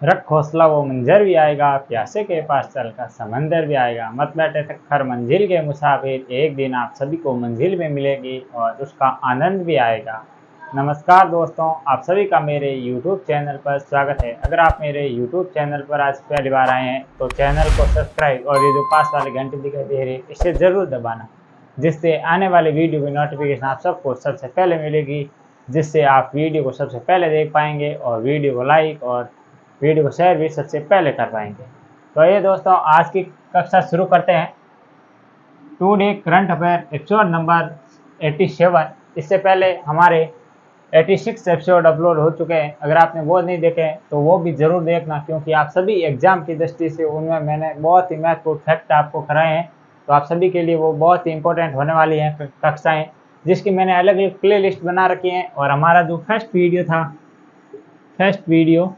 रख हौसला वो मंजर भी आएगा, प्यासे के पास चलकर समंदर भी आएगा। मत बैठे तक हर मंजिल के मुसाफिर, एक दिन आप सभी को मंजिल में मिलेगी और उसका आनंद भी आएगा। नमस्कार दोस्तों, आप सभी का मेरे YouTube चैनल पर स्वागत है। अगर आप मेरे YouTube चैनल पर आज पहली बार आए हैं तो चैनल को सब्सक्राइब और ये जो पास वाली घंटी दिखाई दे रही है इसे ज़रूर दबाना, जिससे आने वाले वीडियो की नोटिफिकेशन आप सबको सबसे पहले मिलेगी, जिससे आप वीडियो को सबसे पहले देख पाएंगे और वीडियो को लाइक और वीडियो को शेयर भी सबसे पहले कर पाएंगे। तो ये दोस्तों, आज की कक्षा शुरू करते हैं। Today current affair episode number 87। इससे पहले हमारे 86 एपिसोड अपलोड हो चुके हैं। अगर आपने वो नहीं देखे तो वो भी ज़रूर देखना, क्योंकि आप सभी एग्जाम की दृष्टि से उनमें मैंने बहुत ही महत्वपूर्ण फैक्ट आपको कराए हैं। तो आप सभी के लिए वो बहुत ही इंपॉर्टेंट होने वाली हैं कक्षाएँ, जिसकी मैंने अलग अलग प्ले लिस्ट बना रखी हैं। और हमारा जो फर्स्ट वीडियो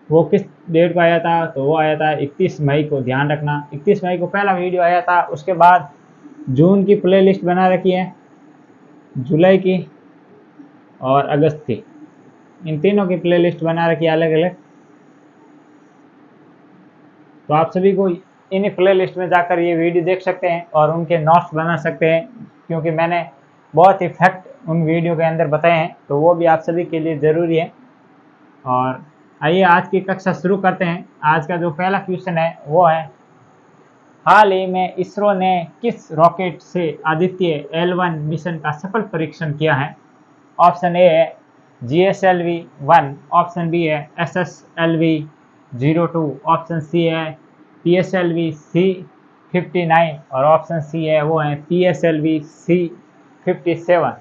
वो किस डेट को आया था, तो वो आया था 31 मई को। ध्यान रखना, 31 मई को पहला वीडियो आया था। उसके बाद जून की प्लेलिस्ट बना रखी है, जुलाई की और अगस्त की, इन तीनों की प्लेलिस्ट बना रखी है अलग अलग। तो आप सभी को इन प्लेलिस्ट में जाकर ये वीडियो देख सकते हैं और उनके नोट्स बना सकते हैं, क्योंकि मैंने बहुत ही फैक्ट उन वीडियो के अंदर बताए हैं। तो वो भी आप सभी के लिए ज़रूरी है। और आइए आज की कक्षा शुरू करते हैं। आज का जो पहला क्वेश्चन है वो है, हाल ही में इसरो ने किस रॉकेट से आदित्य L1 मिशन का सफल परीक्षण किया है? ऑप्शन ए है GSLV-1, ऑप्शन बी है SSLV-02, ऑप्शन सी है PSLV-C59 और ऑप्शन सी है वो है PSLV-C57।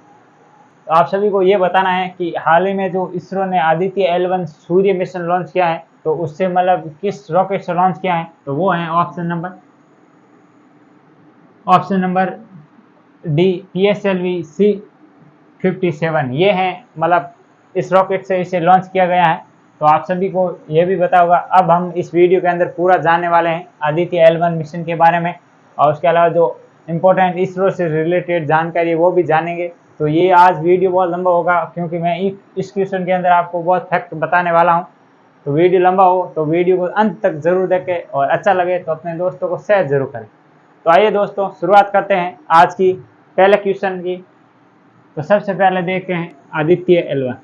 तो आप सभी को ये बताना है कि हाल ही में जो इसरो ने आदित्य L1 सूर्य मिशन लॉन्च किया है, तो उससे मतलब किस रॉकेट से लॉन्च किया है, तो वो है ऑप्शन नंबर डी PSLV-C57। ये है मतलब इस रॉकेट से इसे लॉन्च किया गया है। तो आप सभी को ये भी पता होगा। अब हम इस वीडियो के अंदर पूरा जानने वाले हैं आदित्य L1 मिशन के बारे में, और उसके अलावा जो इम्पोर्टेंट इसरो से रिलेटेड जानकारी वो भी जानेंगे। तो ये आज वीडियो बहुत लंबा होगा, क्योंकि मैं इस क्वेश्चन के अंदर आपको बहुत फैक्ट बताने वाला हूँ। तो वीडियो लंबा हो तो वीडियो को अंत तक जरूर देखें, और अच्छा लगे तो अपने दोस्तों को शेयर जरूर करें। तो आइए दोस्तों, शुरुआत करते हैं आज की पहले क्वेश्चन की। तो सबसे पहले देखते हैं आदित्य L1।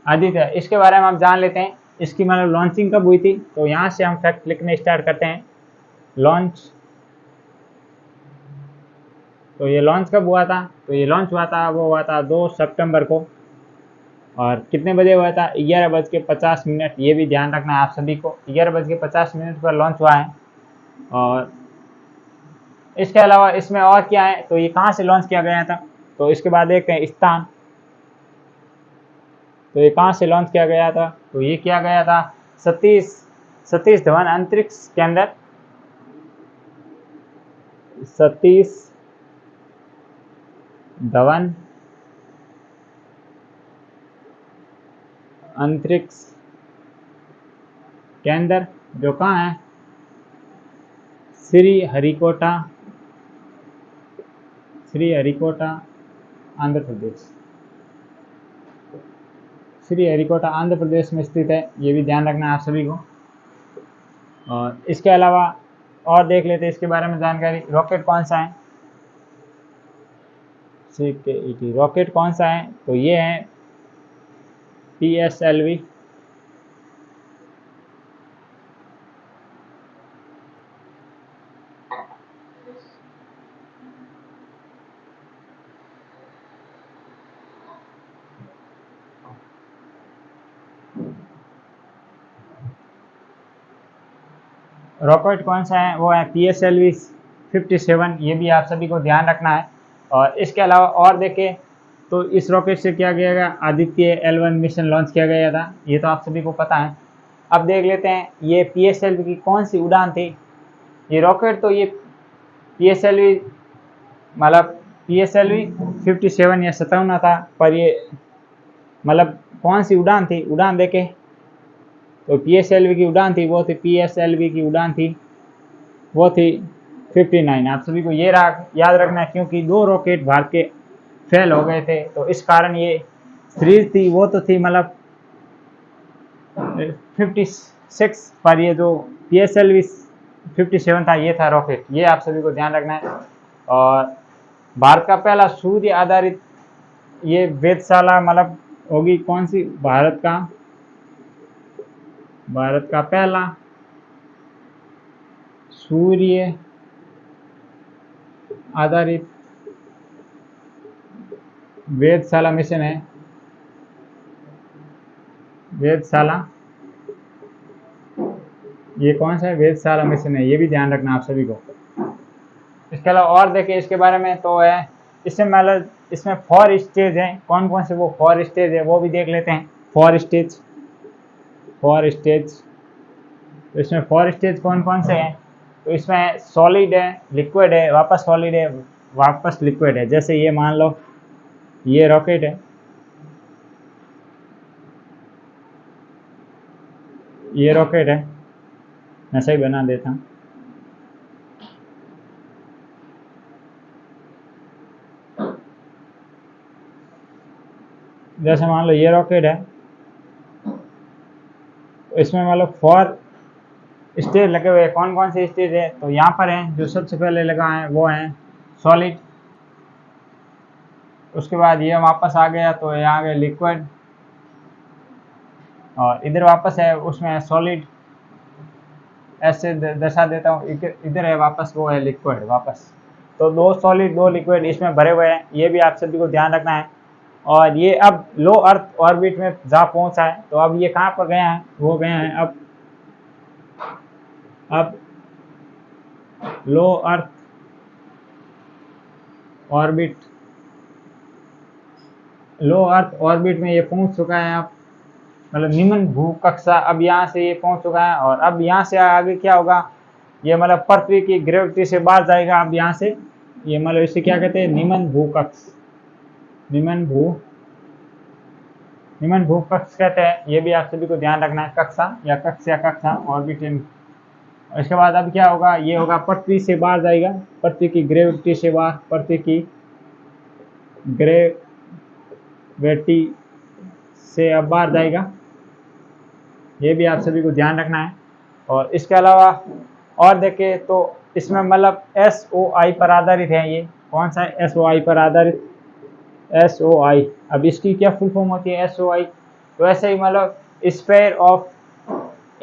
आदित्य, इसके बारे में आप जान लेते हैं। इसकी मतलब लॉन्चिंग कब हुई थी, तो यहाँ से हम फैक्ट लिखने स्टार्ट करते हैं। लॉन्च, तो ये लॉन्च कब हुआ था, तो ये लॉन्च हुआ था, वो हुआ था 2 सितंबर को। और कितने बजे हुआ था? 11:50। ये भी ध्यान रखना है आप सभी को, 11:50 पर लॉन्च हुआ है। और इसके अलावा इसमें और क्या है, तो ये कहाँ से लॉन्च किया गया था, तो इसके बाद देखते हैं स्थान। तो ये कहाँ से लॉन्च किया गया था, तो ये किया गया था सतीश धवन अंतरिक्ष केंद्र, सतीश धवन अंतरिक्ष केंद्र, जो कहाँ है? श्रीहरिकोटा, आंध्र प्रदेश। श्रीहरिकोटा आंध्र प्रदेश में स्थित है, ये भी ध्यान रखना है आप सभी को। और इसके अलावा और देख लेते हैं इसके बारे में जानकारी। रॉकेट कौन सा है, रॉकेट कौन सा है, तो ये है PSLV। रॉकेट कौन सा है, वो है PSLV-57। ये भी आप सभी को ध्यान रखना है। और इसके अलावा और देखें तो इस रॉकेट से क्या किया गया, आदित्य L1 मिशन लॉन्च किया गया था, ये तो आप सभी को पता है। अब देख लेते हैं ये PSLV की कौन सी उड़ान थी। ये रॉकेट तो ये PSLV मतलब PSLV-57 या 57 था, पर ये मतलब कौन सी उड़ान थी, उड़ान देखें तो PSLV की उड़ान थी, वो थी PSLV की उड़ान थी, वो थी 59। आप सभी को ये याद रखना है, क्योंकि 2 रॉकेट भारत के फेल हो गए थे, तो इस कारण ये सीरीज थी वो तो थी मतलब 56, पर ये जो PSLV 57 था, ये था रॉकेट। ये आप सभी को ध्यान रखना है। और भारत का पहला सूर्य आधारित ये वेधशाला मतलब होगी कौन सी? भारत का पहला सूर्य आधारित वेधशाला मिशन है। वेधशाला, ये कौन सा है? वेधशाला मिशन है, ये भी ध्यान रखना आप सभी को। इसके अलावा और देखिए इसके बारे में तो है, इसमें मतलब इसमें 4 स्टेज हैं। कौन कौन से वो 4 स्टेज है वो भी देख लेते हैं। 4 स्टेज तो इसमें 4 स्टेज कौन कौन से हैं? तो इसमें सॉलिड है, लिक्विड है, वापस सॉलिड है, वापस लिक्विड है। जैसे ये मान लो ये रॉकेट है, ये रॉकेट है, मैं सही बना देता हूँ। जैसे मान लो ये रॉकेट है, तो इसमें मान लो 4 स्टेज लगे हुए हैं। कौन कौन से स्टेज है? तो यहाँ पर है, जो सबसे पहले लगा है वो है सॉलिड। उसके बाद ये वापस आ गया तो यहाँ आ गया लिक्विड, और इधर वापस है उसमें सॉलिड, ऐसे दर्शा देता हूँ। इधर है वापस, वो है लिक्विड वापस। तो 2 सॉलिड 2 लिक्विड इसमें भरे हुए हैं, ये भी आप सभी को ध्यान रखना है। और ये अब लो अर्थ ऑर्बिट में जा पहुंचा है। तो अब ये कहाँ पर गया है? वो गया है अब लो अर्थ ऑर्बिट, लो अर्थ ऑर्बिट में ये पहुंच चुका है। अब मतलब निम्न भू कक्षा, अब यहाँ से ये पहुंच चुका है। और अब यहाँ से आगे क्या होगा? ये मतलब पृथ्वी की ग्रेविटी से बाहर जाएगा। अब यहाँ से ये मतलब इसे क्या कहते हैं? निम्न भू कक्ष, निम्न भू कक्ष कहते हैं। ये भी आप सभी को ध्यान रखना है, कक्षा ऑर्बिट। इसके बाद अब क्या होगा? ये होगा पृथ्वी से बाहर जाएगा, पृथ्वी की ग्रेविटी से बाहर, पृथ्वी की ग्रेविटी से अब बाहर जाएगा। ये भी आप सभी को ध्यान रखना है। और इसके अलावा और देखें तो इसमें मतलब SOI पर आधारित है। ये कौन सा है? SOI पर आधारित, SOI। अब इसकी क्या फुल फॉर्म होती है SOI? तो ऐसे ही मतलब स्फीयर ऑफ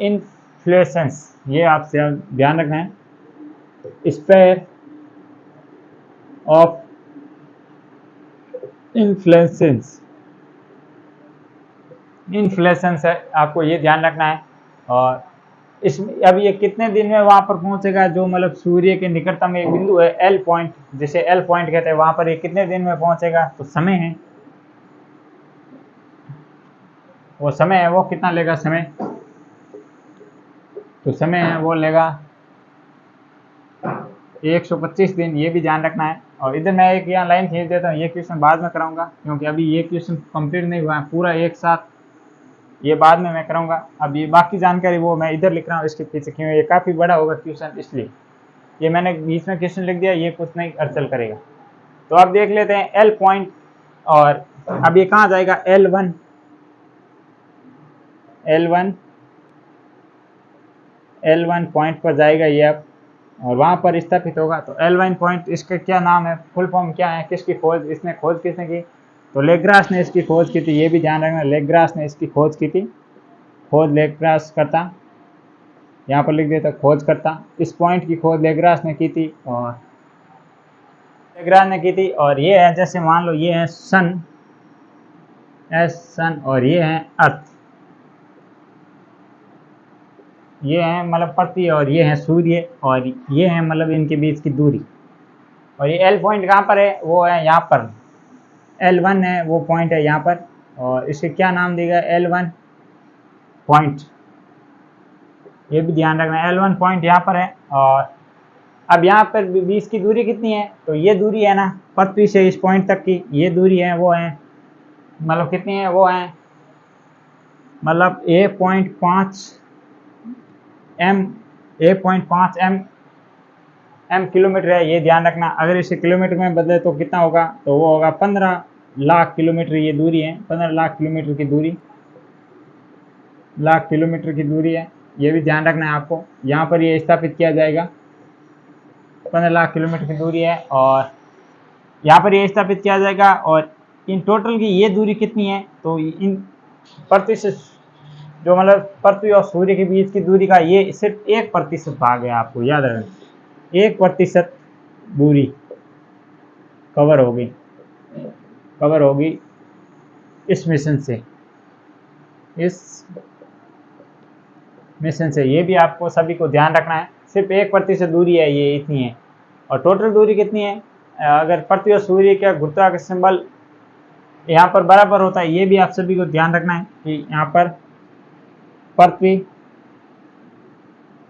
इन्फ्लेशंस, ये आपसे ध्यान रखना है। स्फीयर ऑफ इन्फ्लेशंस है, आपको ये ध्यान रखना है। और इसमें अब ये कितने दिन में वहां पर पहुंचेगा? जो मतलब सूर्य के निकटतम एक बिंदु है L पॉइंट, जिसे L पॉइंट कहते हैं, वहां पर ये कितने दिन में पहुंचेगा? तो समय है, वो समय है, वो कितना लेगा समय? तो समय है वो लेगा 125 दिन। ये भी ध्यान रखना है। और इधर मैं एक यहाँ लाइन खींच देता हूँ, ये क्वेश्चन बाद में कराऊंगा, क्योंकि अभी ये क्वेश्चन कंप्लीट नहीं हुआ है पूरा एक साथ, ये बाद में मैं कराऊंगा। अब ये बाकी जानकारी वो मैं इधर लिख रहा हूँ इसके पीछे, क्यों ये काफ़ी बड़ा होगा क्वेश्चन, इसलिए ये मैंने बीच में क्वेश्चन लिख दिया, ये कुछ नहीं अड़चन करेगा। तो अब देख लेते हैं L पॉइंट। और अब ये कहाँ जाएगा? L1 पॉइंट पर जाएगा ये अब, और वहाँ पर स्थापित होगा। तो L1 पॉइंट, इसका क्या नाम है, फुल फॉर्म क्या है, किसकी खोज इसने किसने की? तो लेग्रास ने इसकी खोज की थी। ये भी ध्यान रखना, लेग्रास ने इसकी खोज की थी। खोज लेग्रास करता, यहाँ पर लिख देता खोज करता। इस पॉइंट की खोज लेग्रास ने की थी, और और ये है, जैसे मान लो ये है सन, सन, और ये है अर्थ, ये है मतलब पृथ्वी, और ये है सूर्य, और ये है मतलब इनके बीच की दूरी। और ये L पॉइंट कहाँ पर है? वो है यहाँ पर, L1 है वो पॉइंट है यहाँ पर। और इसे क्या नाम देगा? L1 पॉइंट, ये भी ध्यान रखना, L1 पॉइंट यहाँ पर है। और अब यहाँ पर बीच की दूरी कितनी है? तो ये दूरी है ना पृथ्वी से इस पॉइंट तक की, ये दूरी है, वो है मतलब कितनी है? वो है मतलब 1.5 m m किलोमीटर है, ये ध्यान रखना। अगर इसे किलोमीटर में बदले तो कितना होगा, तो वो होगा 15 लाख किलोमीटर ये दूरी है, 15 लाख किलोमीटर की दूरी, लाख किलोमीटर की दूरी है, ये भी ध्यान रखना है आपको। यहाँ पर ये स्थापित किया जाएगा, 15 लाख किलोमीटर की दूरी है और यहाँ पर ये स्थापित किया जाएगा। और इन टोटल की ये दूरी कितनी है, तो इन प्रतिशत जो मतलब पृथ्वी और सूर्य के बीच की दूरी का ये सिर्फ 1% भाग है, आपको याद रखना 1% दूरी कवर होगी इस मिशन से, ये भी आपको सभी को ध्यान रखना है। सिर्फ 1% दूरी है, ये इतनी है। और टोटल दूरी कितनी है, अगर पृथ्वी और सूर्य का गुरुत्वाकर्षण बल यहाँ पर बराबर होता है, ये भी आप सभी को ध्यान रखना है कि यहाँ पर पृथ्वी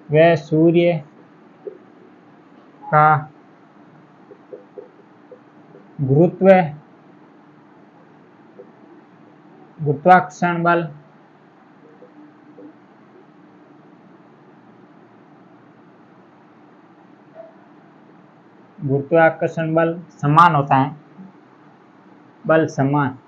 व सूर्य का गुरुत्वाकर्षण बल समान होता है, बल समान,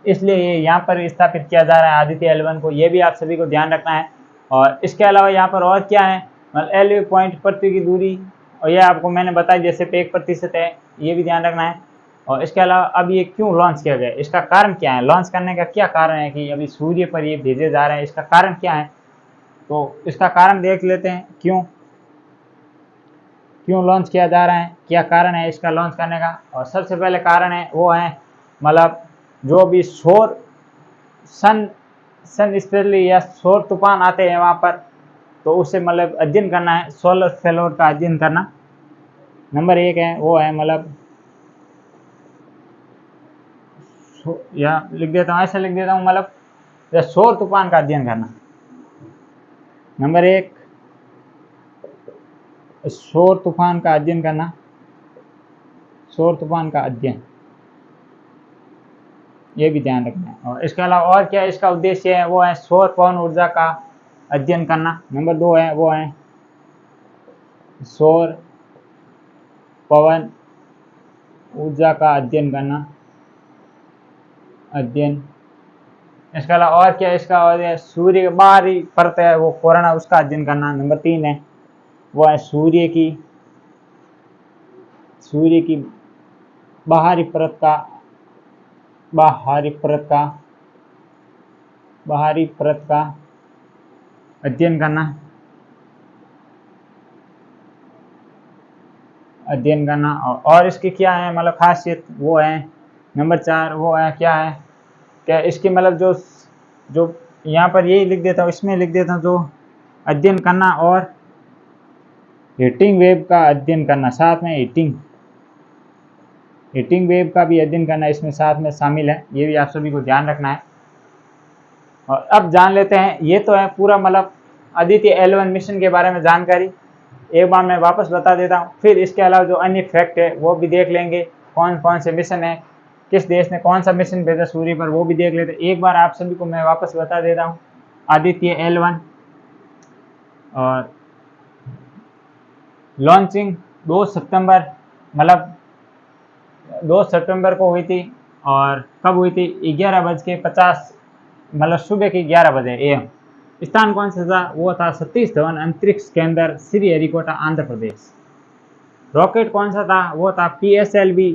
इसलिए ये यहाँ पर स्थापित किया जा रहा है आदित्य L1 को, ये भी आप सभी को ध्यान रखना है। और इसके अलावा यहाँ पर और क्या है, मतलब L पॉइंट पृथ्वी की दूरी, और ये आपको मैंने बताया जैसे 1% है, ये भी ध्यान रखना है। और इसके अलावा अब ये क्यों लॉन्च किया गया, इसका कारण क्या है, लॉन्च करने का क्या कारण है कि अभी सूर्य पर ये भेजे जा रहे हैं, इसका कारण क्या है, तो इसका कारण देख लेते हैं। क्यों लॉन्च किया जा रहा है, क्या कारण है इसका लॉन्च करने का। और सबसे पहले कारण है वो है मतलब जो भी सन स्पेशली या सौर तूफान आते हैं वहाँ पर, तो उससे मतलब अध्ययन करना है, सोलर फेलोर का अध्ययन करना। नंबर 1 है वो है मतलब या लिख देता हूँ, ऐसे लिख देता हूँ, मतलब सौर तूफान का अध्ययन करना। नंबर 1 सौर तूफान का अध्ययन करना, सौर तूफान का अध्ययन, ये भी ध्यान रखना है। और इसके अलावा और क्या इसका उद्देश्य है, वो है सौर पवन ऊर्जा का अध्ययन करना। नंबर 2 है वो है सौर पवन ऊर्जा का अध्ययन करना, इसके अलावा और क्या इसका, और सूर्य के बाहरी परत है वो कोरोना, उसका अध्ययन करना। नंबर 3 है वो है सूर्य की बाहरी परत का अध्ययन करना। और इसकी क्या है मतलब खासियत, वो है नंबर 4 वो है क्या है, क्या इसकी मतलब जो यहाँ पर यही लिख देता हूँ, इसमें लिख देता हूँ, जो अध्ययन करना और हीटिंग वेव का अध्ययन करना, साथ में हीटिंग वेव का भी अध्ययन करना इसमें साथ में शामिल है, ये भी आप सभी को ध्यान रखना है। और अब जान लेते हैं, ये तो है पूरा मतलब आदित्य L1 मिशन के बारे में जानकारी। एक बार मैं वापस बता देता हूँ, फिर इसके अलावा जो अन्य फैक्ट है वो भी देख लेंगे, कौन कौन से मिशन है, किस देश ने कौन सा मिशन भेजा सूर्य पर, वो भी देख लेते हैं। एक बार आप सभी को मैं वापस बता देता हूँ, आदित्य L1 और लॉन्चिंग 2 सितंबर मतलब 2 सितंबर को हुई थी। और कब हुई थी, 11:50 मतलब सुबह के 11 बजे AM। स्थान कौन सा था, वो था सतीश धवन अंतरिक्ष केंद्र, श्रीहरिकोटा, आंध्र प्रदेश। रॉकेट कौन सा था, वो था PSLV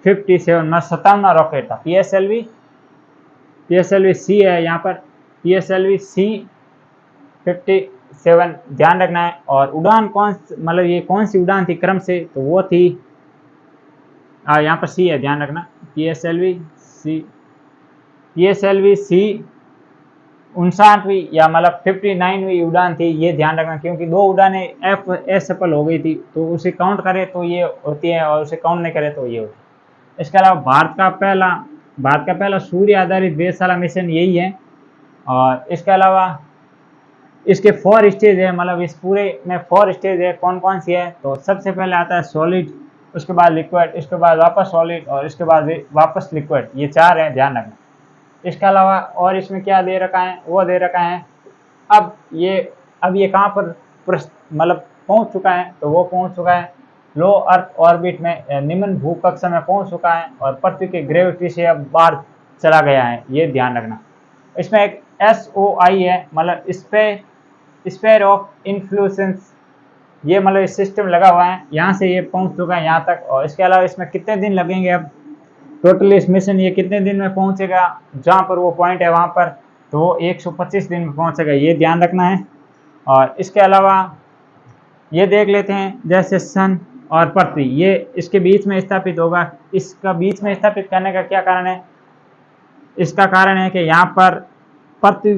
57, मतलब 57वां रॉकेट था। PSLV C है यहाँ पर, PSLV C 57 ध्यान रखना है। और उड़ान मतलब ये कौन सी उड़ान थी क्रम से, तो वो थी यहाँ पर C है, ध्यान रखना, PSLV C 59वीं या मतलब 59वीं उड़ान थी, ये ध्यान रखना, क्योंकि 2 उड़ानें असफल हो गई थी, तो उसे काउंट करें तो ये होती है और उसे काउंट नहीं करें तो ये होती है। इसके अलावा भारत का पहला सूर्य आधारित वेधशाला मिशन यही है। और इसके अलावा इसके 4 स्टेज है, मतलब इस पूरे में 4 स्टेज है। कौन कौन सी है, तो सबसे पहले आता है सॉलिड, उसके बाद लिक्विड, इसके बाद वापस सॉलिड और इसके बाद वापस लिक्विड, ये 4 है, ध्यान रखना। इसके अलावा और इसमें क्या दे रखा है, वो दे रखा है अब ये कहाँ पर मतलब पहुंच चुका है, तो वो पहुंच चुका है लो अर्थ ऑर्बिट में, निम्न भू कक्षा में पहुंच चुका है और पृथ्वी की ग्रेविटी से अब बाहर चला गया है, ये ध्यान रखना। इसमें एक SOI है, मतलब स्पेयर ऑफ इन्फ्लुएंस, ये मतलब इस सिस्टम लगा हुआ है, यहाँ से ये पहुंच चुका है यहाँ तक। और इसके अलावा इसमें कितने दिन लगेंगे अब टोटल इस मिशन, ये कितने दिन में पहुंचेगा जहाँ पर वो पॉइंट है वहाँ पर, तो वो 125 दिन में पहुंचेगा, ये ध्यान रखना है। और इसके अलावा ये देख लेते हैं, जैसे सन और पृथ्वी ये इसके बीच में स्थापित होगा। इसका बीच में स्थापित करने का क्या कारण है? इसका कारण है कि यहाँ पर पृथ्वी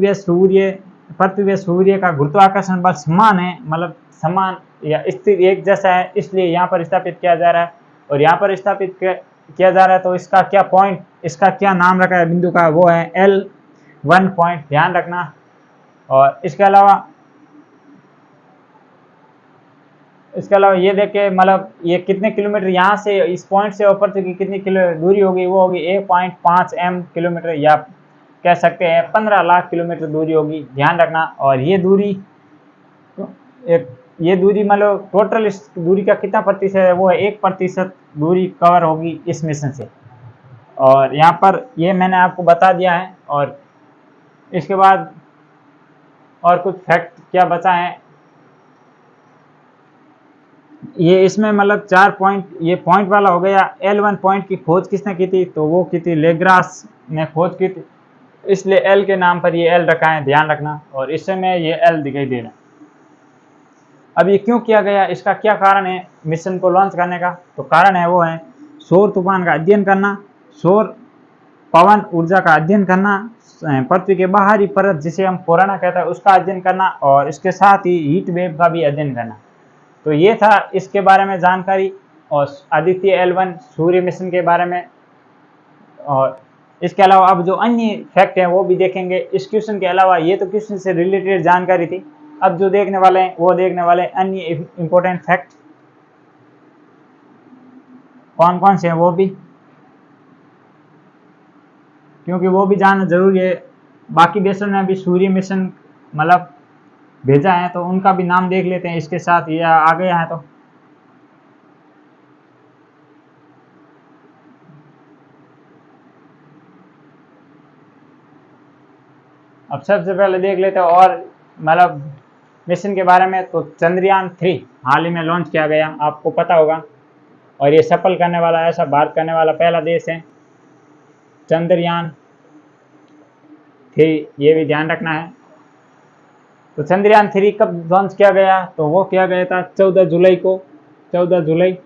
व सूर्य का गुरुत्वाकर्षण बल समान है, मतलब समान या स्थिर एक जैसा है, इसलिए यहाँ पर स्थापित किया जा रहा है। और यहाँ पर स्थापित किया जा रहा है, तो इसका क्या पॉइंट, इसका क्या नाम रखा है बिंदु का, वो है L1 पॉइंट, ध्यान रखना। और इसके अलावा ये देखे, मतलब ये कितने किलोमीटर यहाँ से इस पॉइंट से ऊपर तक की कितनी किलो दूरी होगी, वो होगी 1.5 किलोमीटर, या कह सकते हैं 15 लाख किलोमीटर दूरी होगी, ध्यान रखना। और ये दूरी मतलब टोटल इस दूरी का कितना प्रतिशत है, वो है 1% दूरी कवर होगी इस मिशन से। और यहाँ पर ये मैंने आपको बता दिया है। और इसके बाद और कुछ फैक्ट क्या बचा है, ये इसमें मतलब 4 पॉइंट, ये पॉइंट वाला हो गया। L1 पॉइंट की खोज किसने की थी, तो वो की थी लेग्रास ने खोज की थी, इसलिए L के नाम पर ये L रखा है, ध्यान रखना। और इस समय ये L दिखाई दे रहा है। अब ये क्यों किया गया, इसका क्या कारण है मिशन को लॉन्च करने का, तो कारण है वो है सौर तूफान का अध्ययन करना, सौर पवन ऊर्जा का अध्ययन करना, पृथ्वी के बाहरी परत जिसे हम कोरोना कहते हैं उसका अध्ययन करना, और इसके साथ ही हीट वेव का भी अध्ययन करना। तो ये था इसके बारे में जानकारी, और आदित्य L1 सूर्य मिशन के बारे में। और इसके अलावा अब जो अन्य फैक्ट हैं वो भी देखेंगे इस क्वेश्चन के अलावा। ये तो क्वेश्चन से रिलेटेड जानकारी थी, अब जो देखने वाले हैं वो देखने वाले अन्य इंपॉर्टेंट फैक्ट कौन कौन से हैं वो भी, क्योंकि वो भी जानना जरूरी है। बाकी देशों ने भी सूर्य मिशन मतलब भेजा है, तो उनका भी नाम देख लेते हैं इसके साथ, ये आ गया है। तो अब सबसे पहले देख लेते हैं और मतलब मिशन के बारे में। तो चंद्रयान 3 हाल ही में लॉन्च किया गया, आपको पता होगा, और ये सफल करने वाला, ऐसा भारत करने वाला पहला देश है चंद्रयान 3, ये भी ध्यान रखना है। तो चंद्रयान 3 कब लॉन्च किया गया, तो वो किया गया था 14 जुलाई को, 14 जुलाई।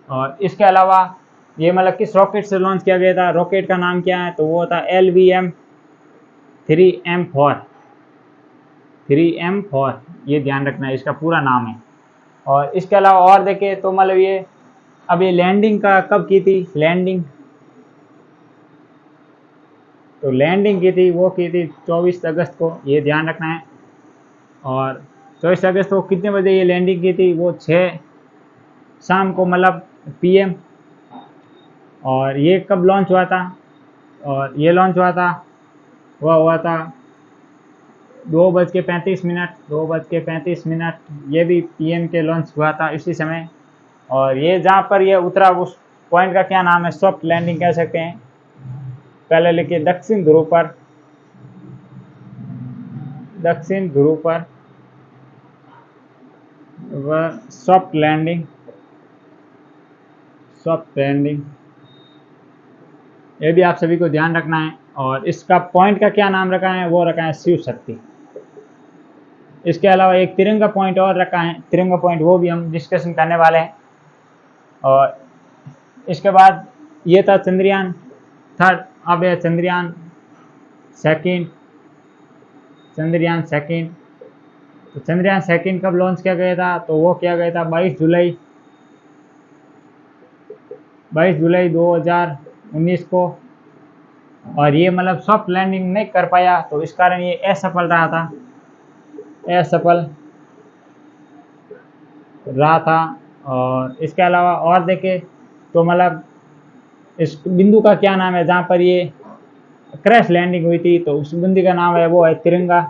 और इसके अलावा ये मतलब किस रॉकेट से लॉन्च किया गया था, रॉकेट का नाम क्या है, तो वो था LVM-3M4, ये ध्यान रखना है, इसका पूरा नाम है। और इसके अलावा और देखें तो मतलब ये अब ये लैंडिंग का कब की थी, तो लैंडिंग की थी, वो की थी 24 अगस्त को, ये ध्यान रखना है। और 24 अगस्त को कितने बजे ये लैंडिंग की थी, वो 6 शाम को, मतलब PM। और ये कब लॉन्च हुआ था, और ये लॉन्च हुआ था, वह हुआ था 2:35, ये भी PM के लॉन्च हुआ था इसी समय। और ये जहाँ पर ये उतरा उस पॉइंट का क्या नाम है, सॉफ्ट लैंडिंग कह सकते हैं। पहले लिखिए दक्षिण ध्रुव पर वह सॉफ्ट लैंडिंग, ये भी आप सभी को ध्यान रखना है। और इसका पॉइंट का क्या नाम रखा है, वो रखा है शिव शक्ति। इसके अलावा एक तिरंगा पॉइंट और रखा है, तिरंगा पॉइंट, वो भी हम डिस्कशन करने वाले हैं। और इसके बाद ये था चंद्रयान 3, अब है चंद्रयान सेकंड। तो चंद्रयान 2 कब लॉन्च किया गया था, तो वो किया गया था 22 जुलाई 2019 को। और ये मतलब सॉफ्ट लैंडिंग नहीं कर पाया, तो इस कारण ये असफल रहा था। और इसके अलावा और देखें तो मतलब इस बिंदु का क्या नाम है जहाँ पर ये क्रैश लैंडिंग हुई थी, तो उस बिंदु का नाम है वो है तिरंगा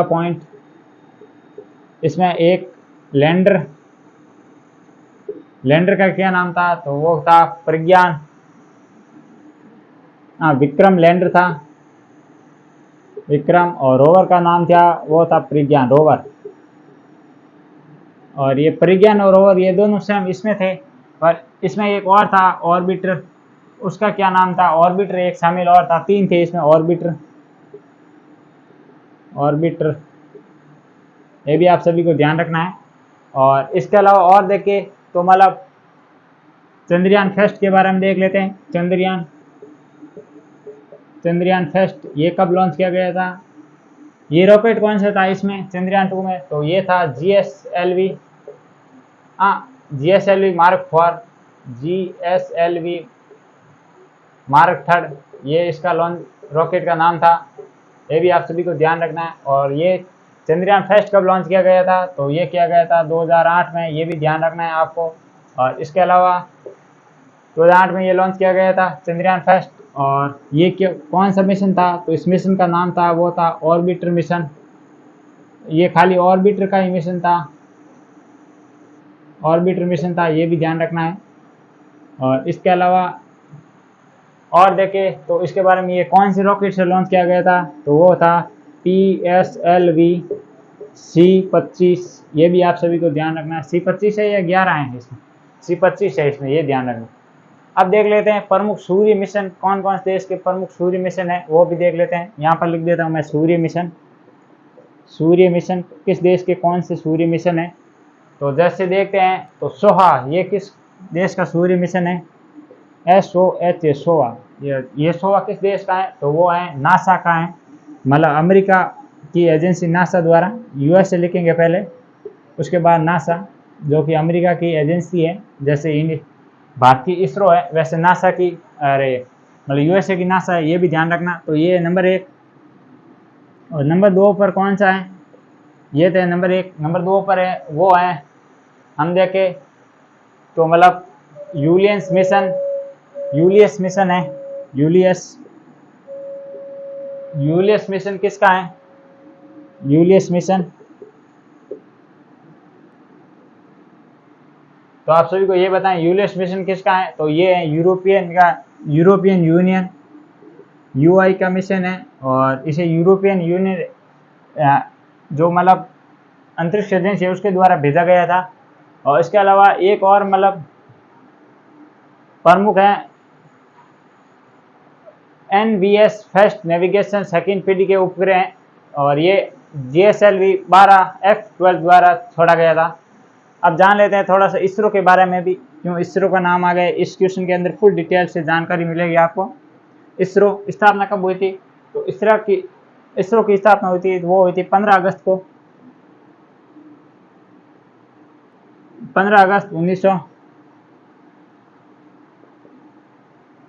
पॉइंट। इसमें एक लैंडर का क्या नाम था, तो वो था प्रज्ञान, विक्रम लैंडर था, विक्रम, और रोवर का नाम था वो था प्रज्ञान रोवर। और ये प्रज्ञान और रोवर ये दोनों सेम इसमें थे, पर इसमें एक और था ऑर्बिटर, उसका क्या नाम था, ऑर्बिटर एक शामिल और था, 3 थे इसमें ऑर्बिटर। ये भी आप सभी को ध्यान रखना है। और इसके अलावा और देखें तो मतलब चंद्रयान फर्स्ट के बारे में देख लेते हैं। चंद्रयान फर्स्ट ये कब लॉन्च किया गया था, ये रॉकेट कौन सा था इसमें चंद्रयान 2 में, तो ये था GSLV मार्क 4, GSLV मार्क 3, ये इसका लॉन्च रॉकेट का नाम था। ये भी आप सभी को ध्यान रखना है। और ये चंद्रयान फर्स्ट कब लॉन्च किया गया था, तो ये किया गया था 2008 में, ये भी ध्यान रखना है आपको। और इसके अलावा 2008 में ये लॉन्च किया गया था चंद्रयान फर्स्ट। और ये कौन सा मिशन था, तो इस मिशन का नाम था वो था ऑर्बिटर मिशन, ये खाली ऑर्बिटर का ही मिशन था, ये भी ध्यान रखना है। और इसके अलावा और देखें तो इसके बारे में, ये कौन सी रॉकेट से लॉन्च किया गया था, तो वो था PSLV C-25, ये भी आप सभी को ध्यान रखना है। C-25 है या 11 है इसमें, C-25 है इसमें, ये ध्यान रखना। अब देख लेते हैं प्रमुख सूर्य मिशन, कौन कौन से देश के प्रमुख सूर्य मिशन है वो भी देख लेते हैं। यहाँ पर लिख देता हूँ मैं सूर्य मिशन किस देश के कौन से सूर्य मिशन है। तो जैसे देखते हैं तो सोहा, ये किस देश का सूर्य मिशन है, SOHA सोहा, ये सोहा किस देश का है, तो वो है नासा का है, मतलब अमेरिका की एजेंसी नासा द्वारा, US से लिखेंगे पहले, उसके बाद नासा, जो कि अमेरिका की एजेंसी है। जैसे भारत की इसरो है, वैसे नासा की मतलब USA की नासा है, ये भी ध्यान रखना। तो ये नंबर 1। और नंबर 2 पर कौन सा है, ये थे नंबर 1। नंबर 2 पर है वो है, हम देखें तो मतलब यूलियस मिशन है। यूलियस मिशन किसका है, यूलियस मिशन, तो आप सभी को ये बताएं यूलियस मिशन किसका है, तो ये है यूरोपियन यूनियन UI का मिशन है। और इसे यूरोपियन यूनियन जो मतलब अंतरिक्ष एजेंसी है उसके द्वारा भेजा गया था। और इसके अलावा एक और मतलब प्रमुख है NVS फर्स्ट नेविगेशन सेकंड पीढ़ी के उपग्रह हैं, और ये GSLV 12F12 द्वारा छोड़ा गया था। अब जान लेते हैं थोड़ा सा इसरो के बारे में भी, क्यों इसरो का नाम आ गया। इस क्वेश्चन के अंदर फुल डिटेल से जानकारी मिलेगी आपको। इसरो स्थापना कब हुई थी, तो इसरो की स्थापना हुई थी, वो हुई थी 15 अगस्त 1900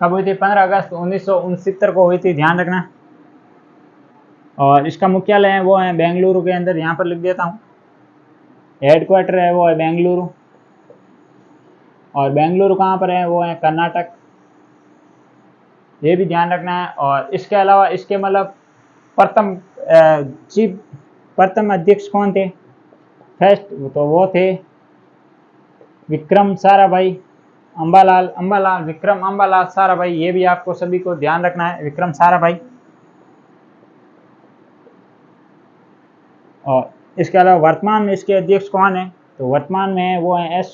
कब हुई थी, 15 अगस्त 1969 को हुई थी, ध्यान रखना। और इसका मुख्यालय है वो है बेंगलुरु के अंदर, यहाँ पर लिख देता हूँ, हेडक्वार्टर है वो है बेंगलुरु। और बेंगलुरु कहाँ पर है, वो है कर्नाटक, ये भी ध्यान रखना है। और इसके अलावा इसके मतलब प्रथम अध्यक्ष कौन थे फर्स्ट, तो वो थे विक्रम साराभाई विक्रम अम्बालाल साराभाई, ये भी आपको सभी को ध्यान रखना है, विक्रम साराभाई। और इसके अलावा वर्तमान में इसके अध्यक्ष कौन है, तो वर्तमान में वो है F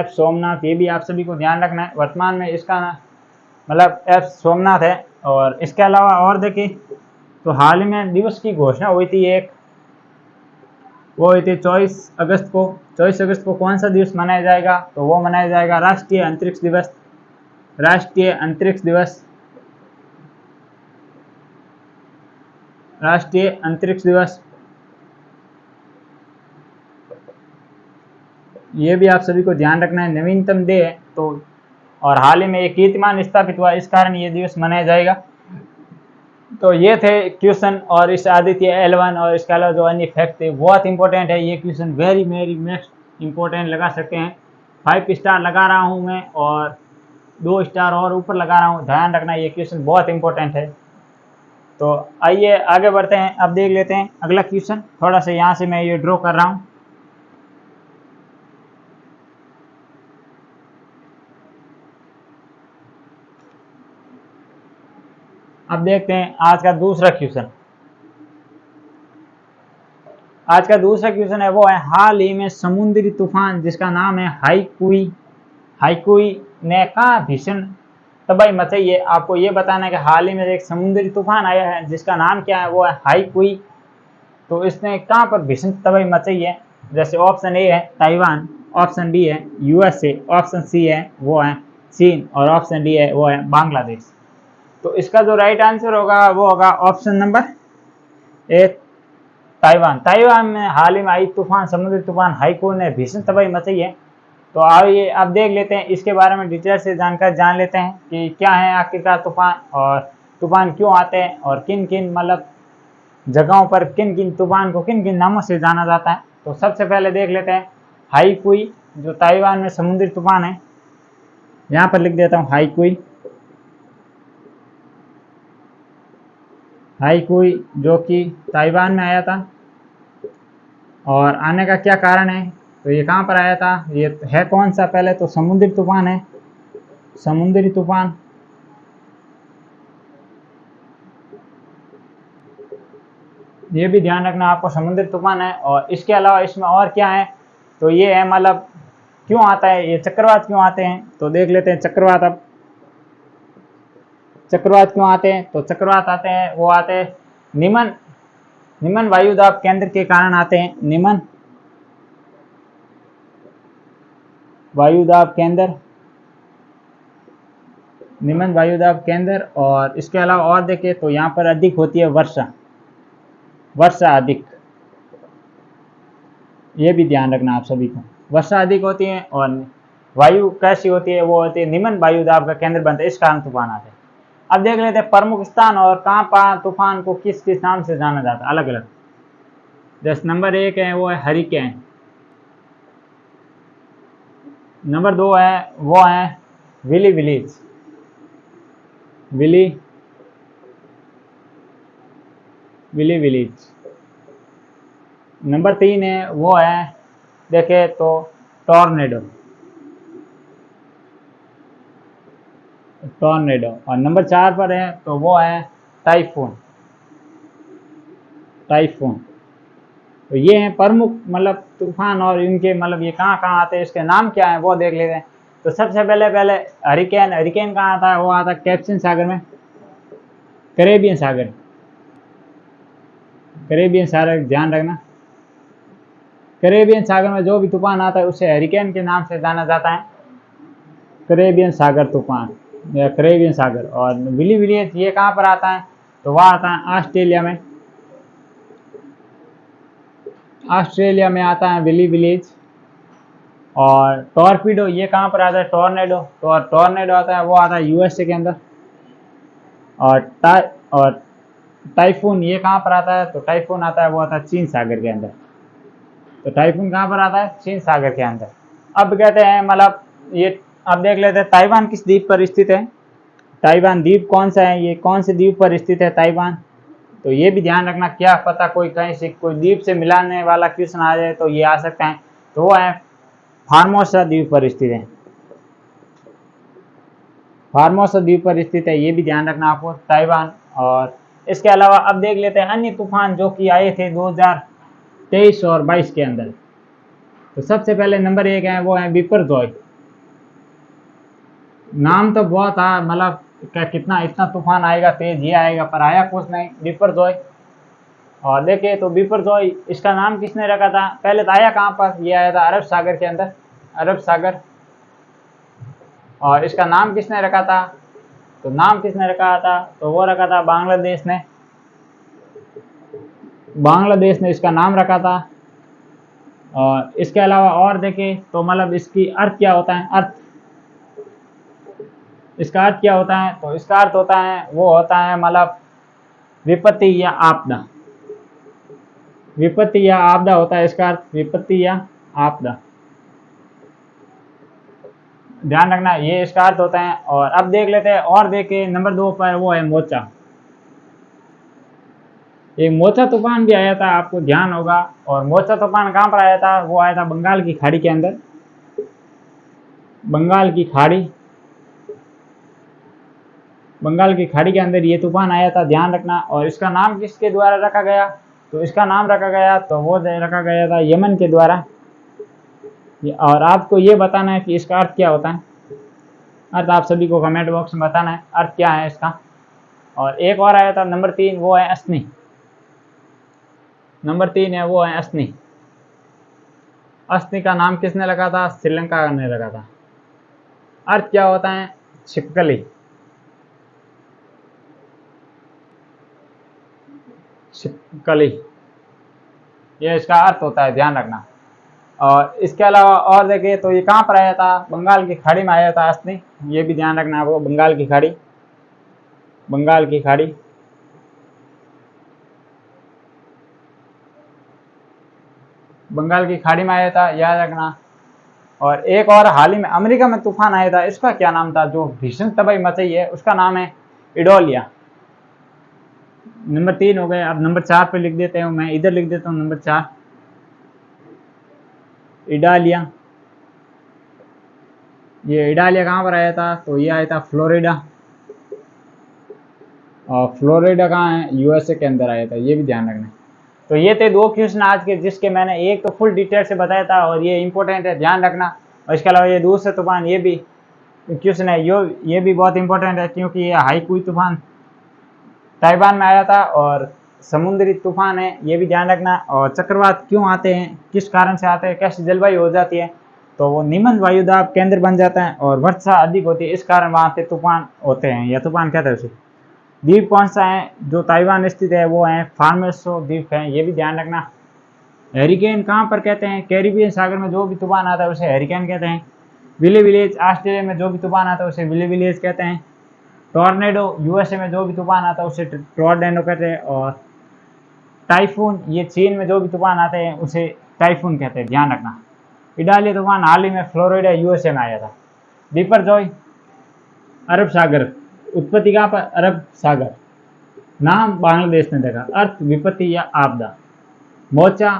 सोमनाथ, ये भी आप सभी को ध्यान रखना है। वर्तमान में इसका मतलब F सोमनाथ है। और इसके अलावा और देखें तो हाल ही में दिवस की घोषणा हुई थी एक, वो हुई थी 24 अगस्त को। 24 अगस्त को कौन सा दिवस मनाया जाएगा, तो वो मनाया जाएगा राष्ट्रीय अंतरिक्ष दिवस। ये भी आप सभी को ध्यान रखना है, नवीनतम डे है। तो और हाल ही में एक कीर्तिमान स्थापित हुआ, इस कारण ये दिवस मनाया जाएगा। तो ये थे क्वेश्चन, और इस आदित्य L1 और इसके अलावा जो अन्य फैक्ट थे बहुत इंपॉर्टेंट है। ये क्वेश्चन वेरी नेक्स्ट इंपॉर्टेंट लगा सकते हैं। 5 स्टार लगा रहा हूँ मैं, और 2 स्टार और ऊपर लगा रहा हूँ, ध्यान रखना ये क्वेश्चन बहुत इंपॉर्टेंट है। तो आइए आगे बढ़ते हैं। अब देख लेते हैं अगला क्वेश्चन। थोड़ा सा यहाँ से मैं ये ड्रॉ कर रहा हूँ। अब देखते हैं आज का दूसरा क्वेश्चन। आज का दूसरा क्वेश्चन है वो है, हाल ही में समुद्री तूफान जिसका नाम है हाईकुई ने कहाँ भीषण तबाही मचाई है। आपको ये बताना है कि हाल ही में एक समुद्री तूफान आया है जिसका नाम क्या है, वो है हाईकुई। तो इसने कहाँ पर भीषण तबाही मचाई है। जैसे ऑप्शन ए है ताइवान, ऑप्शन बी है यूएसए, ऑप्शन सी है वो है चीन और ऑप्शन डी है वो है बांग्लादेश। तो इसका जो राइट आंसर होगा वो होगा option number A Taiwan. Taiwan में हाल ही में आई तूफान, समुद्री तूफान हाईकुई ने भीषण तबाही मचाई है। तो आइए अब देख लेते हैं इसके बारे में डिटेल से जानकारी जान लेते हैं कि क्या है आखिरकार तूफान और तूफान क्यों आते हैं और किन किन मतलब जगहों पर किन किन तूफान को किन किन नामों से जाना जाता है। तो सबसे पहले देख लेते हैं हाईकुई, जो ताइवान में समुद्री तूफान है। यहाँ पर लिख देता हूँ हाईकुई जो कि ताइवान में आया था। और आने का क्या कारण है, तो ये कहाँ पर आया था, ये है कौन सा, पहले तो समुद्री तूफान है, समुद्री तूफान। ये भी ध्यान रखना आपको, समुद्री तूफान है। और इसके अलावा इसमें और क्या है, तो ये है मतलब क्यों आता है, ये चक्रवात क्यों आते हैं। तो देख लेते हैं चक्रवात। अब चक्रवात क्यों आते हैं, तो चक्रवात आते हैं वो आते हैं निम्न वायुदाब केंद्र के कारण आते हैं। निम्न वायुदाब केंद्र। और इसके अलावा और देखें तो यहाँ पर अधिक होती है वर्षा अधिक। ये भी ध्यान रखना आप सभी को, वर्षा अधिक होती है और वायु कैसी होती है, वो होती है निम्न वायुदाब का केंद्र बनता है, इस कारण तूफान आते हैं। अब देख लेते हैं प्रमुख स्थान और कहाँ पर तूफान को किस किस नाम से जाना जाता है अलग अलग। जैसे नंबर 1 है वो है हरिकेन, नंबर 2 है वो है विली विलीज। नंबर 3 है वो है देखे तो टॉर्नेडो। और नंबर 4 पर है तो वो है टाइफून। तो ये हैं प्रमुख मतलब तूफान और इनके मतलब ये कहाँ कहाँ आते हैं, इसके नाम क्या है वो देख लेते हैं। तो सबसे पहले हरिकेन कहाँ आता है, वो आता है कैप्सियन सागर में, करेबियन सागर ध्यान रखना। करेबियन सागर में जो भी तूफान आता है उसे हरिकेन के नाम से जाना जाता है, करेबियन सागर तूफान या करेबियन सागर। और विलीज ये कहाँ पर आता है, तो वह आता है ऑस्ट्रेलिया में आता है विलीज। और टॉर्पीडो ये कहाँ पर आता है, टॉर्नेडो आता है वो आता है यूएसए के अंदर। और टाइफून ये कहाँ पर आता है, तो टाइफून आता है वो आता है चीन सागर के अंदर। तो टाइफून कहाँ पर आता है, चीन सागर के अंदर। अब कहते हैं मतलब ये अब देख लेते हैं ताइवान किस द्वीप पर स्थित है। ताइवान द्वीप कौन सा है, ये कौन से द्वीप पर स्थित है ताइवान। तो ये भी ध्यान रखना, क्या पता कोई कहीं से कोई द्वीप से मिलाने वाला क्वेश्चन आ जाए तो ये आ सकता है। तो वो है फार्मोसा द्वीप पर स्थित है, फार्मोसा द्वीप पर स्थित है, ये भी ध्यान रखना आपको ताइवान। और इसके अलावा अब देख लेते हैं अन्य तूफान जो कि आए थे 2023 और 22 के अंदर। तो सबसे पहले नंबर 1 है वो है बिपरजॉय। नाम तो बहुत था मतलब कितना इतना तूफान आएगा तेज, ये आएगा, पर आया कुछ नहीं, बिपरजॉय। और देखे तो बिपरजॉय इसका नाम किसने रखा था, पहले तो आया कहाँ पर, ये आया था अरब सागर के अंदर, अरब सागर। और इसका नाम किसने रखा था, तो नाम किसने रखा था, तो वो रखा था बांग्लादेश ने इसका नाम रखा था। और इसके अलावा और देखें तो मतलब इसकी अर्थ क्या होता है, इसका अर्थ क्या होता है, तो इसका अर्थ होता है वो होता है मतलब विपत्ति या आपदा होता है इसका अर्थ, विपत्ति या आपदा, ध्यान रखना ये इसका अर्थ होता है। और अब देख लेते हैं और देखें नंबर 2 पर वो है मोचा। एक मोचा तूफान भी आया था, आपको ध्यान होगा। और मोचा तूफान कहाँ पर आया था? वो आया था बंगाल की खाड़ी के अंदर। बंगाल की खाड़ी के अंदर ये तूफान आया था, ध्यान रखना। और इसका नाम किसके द्वारा रखा गया? तो इसका नाम रखा गया, तो वो रखा गया था यमन के द्वारा। और आपको ये बताना है कि इसका अर्थ क्या होता है। अर्थ आप सभी को कमेंट बॉक्स में बताना है अर्थ क्या है इसका। और एक और आया था नंबर 3, वो है असनी। नंबर 3 है, वो है असनी। असनी का नाम किसने रखा था? श्रीलंका ने रखा था। अर्थ क्या होता है? छिपकली। छिपकली, ये इसका अर्थ होता है, ध्यान रखना। और इसके अलावा और देखिए तो ये कहाँ पर आया था? बंगाल की खाड़ी में आया था असनी, ये भी ध्यान रखना आपको। बंगाल की खाड़ी, बंगाल की खाड़ी। बंगाल की खाड़ी में आया था, याद रखना। और एक और हाल ही में अमेरिका में तूफान आया था, इसका क्या नाम था? जो भीषण तबाही मचाई है, उसका नाम है इडोलिया। नंबर 3 हो गए। अब नंबर 4 पे लिख देते हैं, मैं इधर लिख देता हूँ नंबर 4, इडालिया। ये इडालिया कहाँ पर आया था? तो ये आया था फ्लोरिडा। और फ्लोरिडा कहाँ है? यूएसए के अंदर आया था, ये भी ध्यान रखना। तो ये थे 2 क्वेश्चन आज के, जिसके मैंने एक तो फुल डिटेल से बताया था और ये इंपॉर्टेंट है, ध्यान रखना। और इसके अलावा ये दूसरा तूफान, ये भी क्वेश्चन है, ये भी बहुत इंपॉर्टेंट है, क्योंकि ये हाईकुई तूफान ताइवान में आया था और समुद्री तूफान है, ये भी ध्यान रखना। और चक्रवात क्यों आते हैं, किस कारण से आते हैं, कैसी जलवायु हो जाती है? तो वो निम्न वायुदाब केंद्र बन जाता है और वर्षा अधिक होती है, इस कारण वहाँ पे तूफान होते हैं, या तूफान कहते हैं उसे। द्वीप कौन सा है जो ताइवान स्थित है? वो है फार्मेसो द्वीप है, ये भी ध्यान रखना। हेरिकेन कहाँ पर कहते हैं? कैरिबियन सागर में जो भी तूफान आता है उसे हेरिकेन कहते हैं। विले विलेज ऑस्ट्रेलिया में जो भी तूफान आता है उसे विले विलेज कहते हैं। टॉर्नेडो यूएसए में जो भी तूफान आता है उसे टॉर्नेडो कहते हैं। और टाइफून, ये चीन में जो भी तूफान आते हैं उसे टाइफून कहते हैं, ध्यान रखना। इडालिया तूफान हाल ही में फ्लोरिडा यूएसए में आया था। बिपरजॉय अरब सागर, उत्पत्ति कहाँ पर? अरब सागर। नाम बांग्लादेश ने देखा। अर्थ विपत्ति या आपदा। मोचा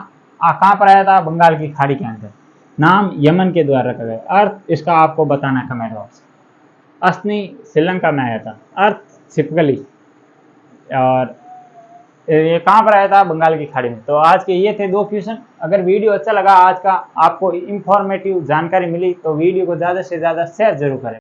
कहाँ पर आया था? बंगाल की खाड़ी के अंदर। नाम यमन के द्वारा रखा गया। अर्थ इसका आपको बताना है कमेंट बॉक्स। असनी श्रीलंका में आया था। अर्थ छिपकली। और ये कहाँ पर आया था? बंगाल की खाड़ी में। तो आज के ये थे 2 क्वेश्चन। अगर वीडियो अच्छा लगा आज का, आपको इंफॉर्मेटिव जानकारी मिली, तो वीडियो को ज़्यादा से ज़्यादा शेयर जरूर करें।